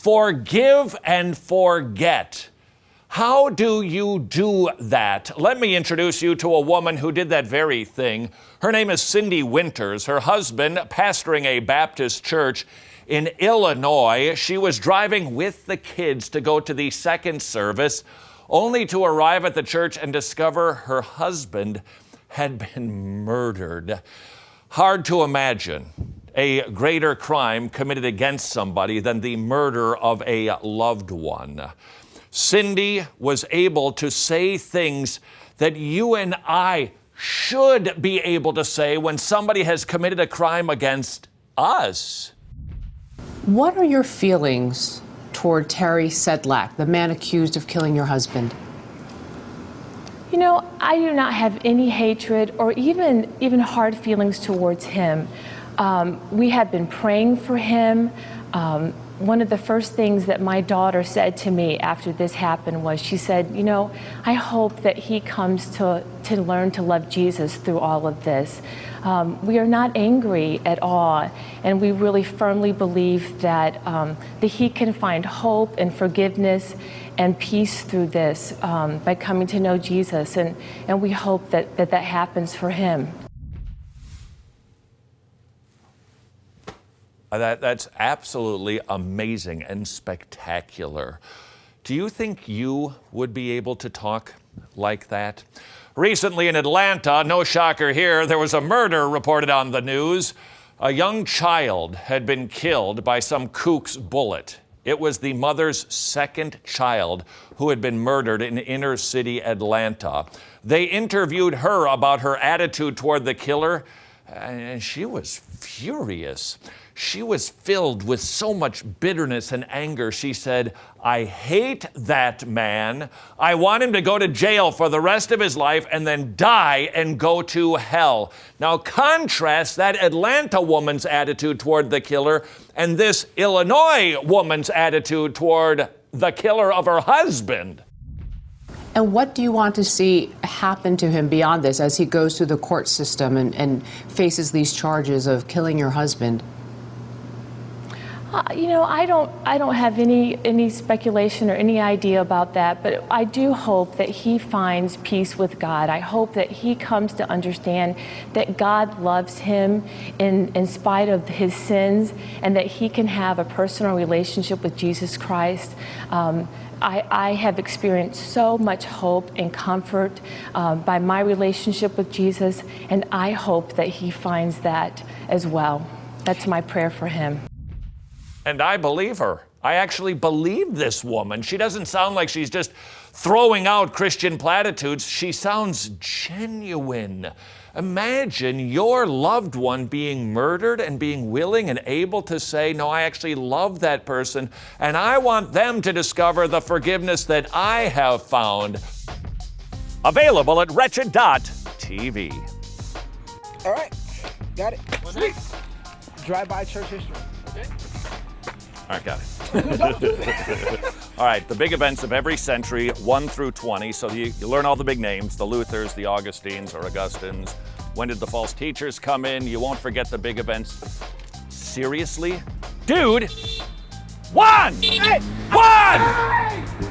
Forgive and forget. How do you do that? Let me introduce you to a woman who did that very thing. Her name is Cindy Winters. Her husband, pastoring a Baptist church in Illinois, she was driving with the kids to go to the second service, only to arrive at the church and discover her husband had been murdered. Hard to imagine a greater crime committed against somebody than the murder of a loved one. Cindy was able to say things that you and I should be able to say when somebody has committed a crime against us. What are your feelings toward Terry Sedlak, the man accused of killing your husband? You know, I do not have any hatred or even hard feelings towards him. We have been praying for him. One of the first things that my daughter said to me after this happened was, she said, you know, I hope that he comes to learn to love Jesus through all of this. We are not angry at all, and we really firmly believe that, that he can find hope and forgiveness and peace through this by coming to know Jesus, and we hope that happens for him. That's absolutely amazing and spectacular. Do you think you would be able to talk like that? Recently in Atlanta, no shocker here, there was a murder reported on the news. A young child had been killed by some kook's bullet. It was the mother's second child who had been murdered in inner city Atlanta. They interviewed her about her attitude toward the killer, and she was furious. She was filled with so much bitterness and anger. She said, I hate that man. I want him to go to jail for the rest of his life and then die and go to hell. Now contrast that Atlanta woman's attitude toward the killer and this Illinois woman's attitude toward the killer of her husband. And what do you want to see happen to him beyond this as he goes through the court system and faces these charges of killing your husband? You know, I don't have any speculation or any idea about that, but I do hope that he finds peace with God. I hope that he comes to understand that God loves him in spite of his sins, and that he can have a personal relationship with Jesus Christ. I have experienced so much hope and comfort by my relationship with Jesus, and I hope that he finds that as well. That's my prayer for him. And I believe her. I actually believe this woman. She doesn't sound like she's just throwing out Christian platitudes. She sounds genuine. Imagine your loved one being murdered and being willing and able to say, no, I actually love that person, and I want them to discover the forgiveness that I have found. Available at Wretched.tv. All right, got it. Sweet. Drive-by church history. Okay. All right, got it. All right, the big events of every century, 1 through 20. So you learn all the big names, the Luthers, the Augustines or Augustines. When did the false teachers come in? You won't forget the big events. Seriously? Dude! One! Hey! One!